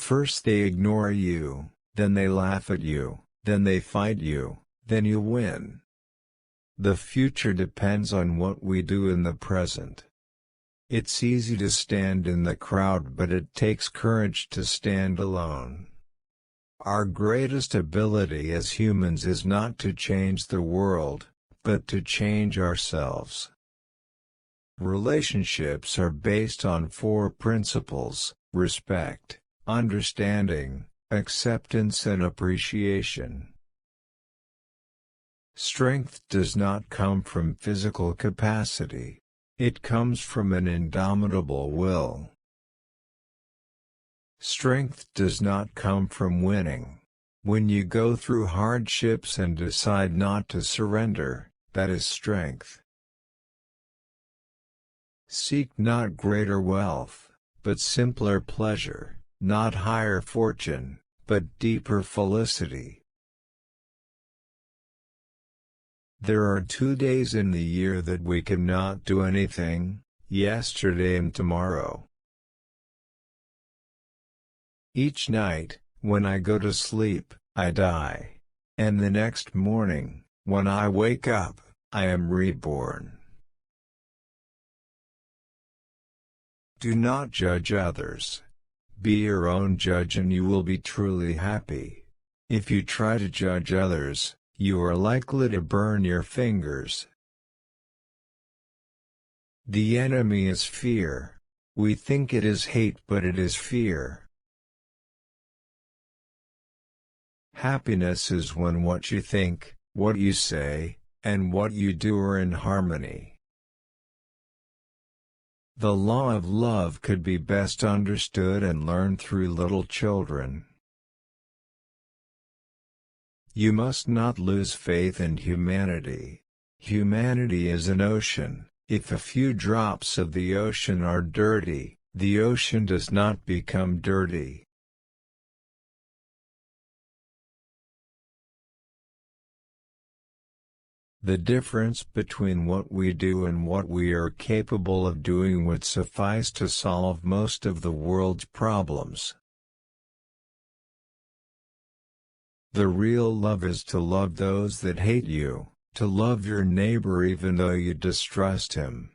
First they ignore you, then they laugh at you, then they fight you, then you win. The future depends on what we do in the present. It's easy to stand in the crowd, but it takes courage to stand alone. Our greatest ability as humans is not to change the world, but to change ourselves. Relationships are based on 4 principles: respect, understanding, acceptance and appreciation. Strength does not come from physical capacity. It comes from an indomitable will. Strength does not come from winning. When you go through hardships and decide not to surrender, that is strength. Seek not greater wealth, but simpler pleasure, not higher fortune, but deeper felicity. There are 2 days in the year that we cannot do anything: yesterday and tomorrow. Each night, when I go to sleep, I die. And the next morning, when I wake up, I am reborn. Do not judge others. Be your own judge and you will be truly happy. If you try to judge others, you are likely to burn your fingers. The enemy is fear. We think it is hate, but it is fear. Happiness is when what you think, what you say, and what you do are in harmony. The law of love could be best understood and learned through little children. You must not lose faith in humanity. Humanity is an ocean. If a few drops of the ocean are dirty, the ocean does not become dirty. The difference between what we do and what we are capable of doing would suffice to solve most of the world's problems. The real love is to love those that hate you, to love your neighbor even though you distrust him.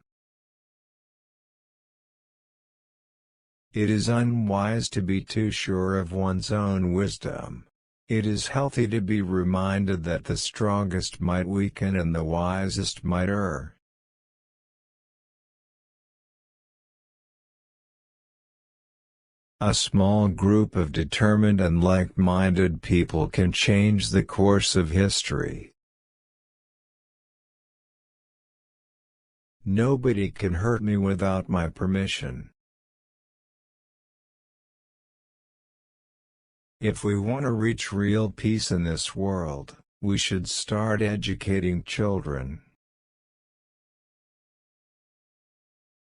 It is unwise to be too sure of one's own wisdom. It is healthy to be reminded that the strongest might weaken and the wisest might err. A small group of determined and like-minded people can change the course of history. Nobody can hurt me without my permission. If we want to reach real peace in this world, we should start educating children.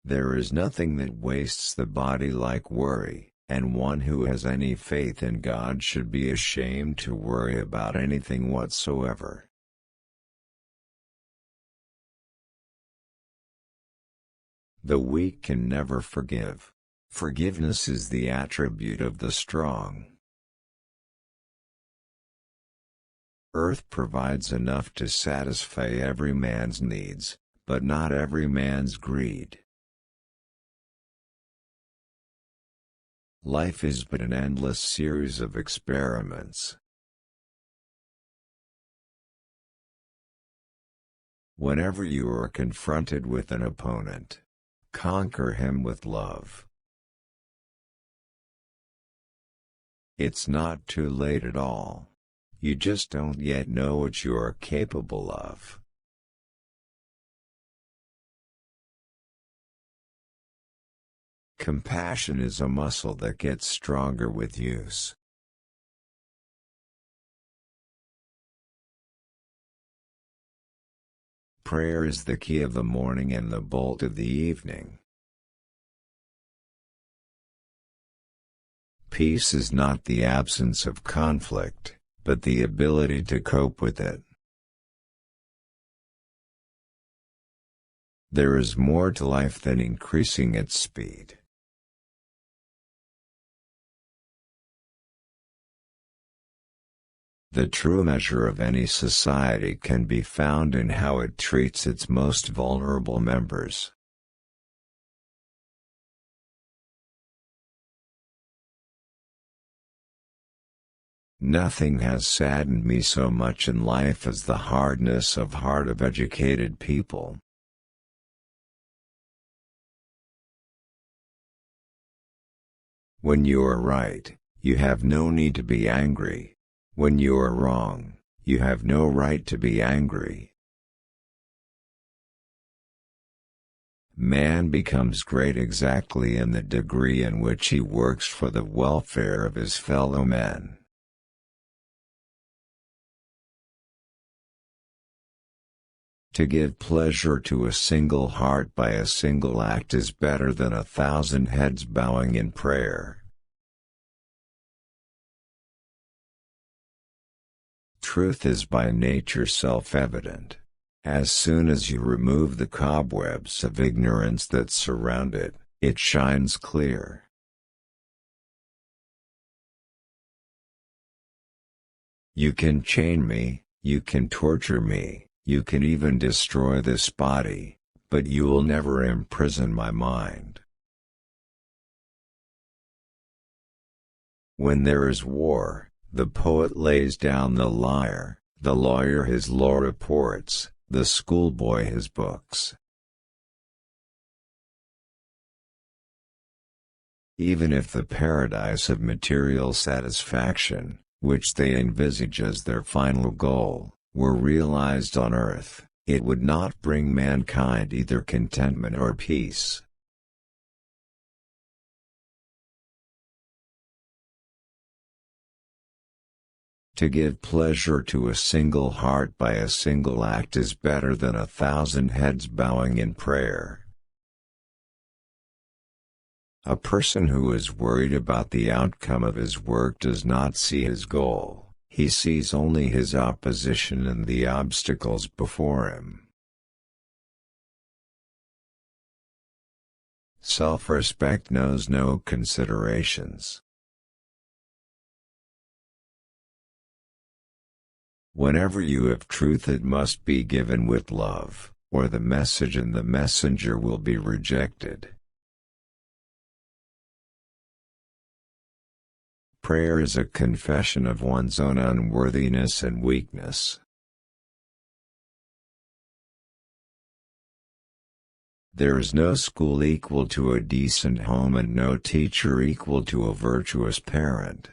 There is nothing that wastes the body like worry, and one who has any faith in God should be ashamed to worry about anything whatsoever. The weak can never forgive. Forgiveness is the attribute of the strong. Earth provides enough to satisfy every man's needs, but not every man's greed. Life is but an endless series of experiments. Whenever you are confronted with an opponent, conquer him with love. It's not too late at all. You just don't yet know what you are capable of. Compassion is a muscle that gets stronger with use. Prayer is the key of the morning and the bolt of the evening. Peace is not the absence of conflict, but the ability to cope with it. There is more to life than increasing its speed. The true measure of any society can be found in how it treats its most vulnerable members. Nothing has saddened me so much in life as the hardness of heart of educated people. When you are right, you have no need to be angry. When you are wrong, you have no right to be angry. Man becomes great exactly in the degree in which he works for the welfare of his fellow men. To give pleasure to a single heart by a single act is better than 1,000 heads bowing in prayer. Truth is by nature self-evident. As soon as you remove the cobwebs of ignorance that surround it, it shines clear. You can chain me, you can torture me, you can even destroy this body, but you will never imprison my mind. When there is war, the poet lays down the lyre, the lawyer his law reports, the schoolboy his books. Even if the paradise of material satisfaction, which they envisage as their final goal, were realized on earth, it would not bring mankind either contentment or peace. To give pleasure to a single heart by a single act is better than 1,000 heads bowing in prayer. A person who is worried about the outcome of his work does not see his goal, he sees only his opposition and the obstacles before him. Self-respect knows no considerations. Whenever you have truth, it must be given with love, or the message and the messenger will be rejected. Prayer is a confession of one's own unworthiness and weakness. There is no school equal to a decent home and no teacher equal to a virtuous parent.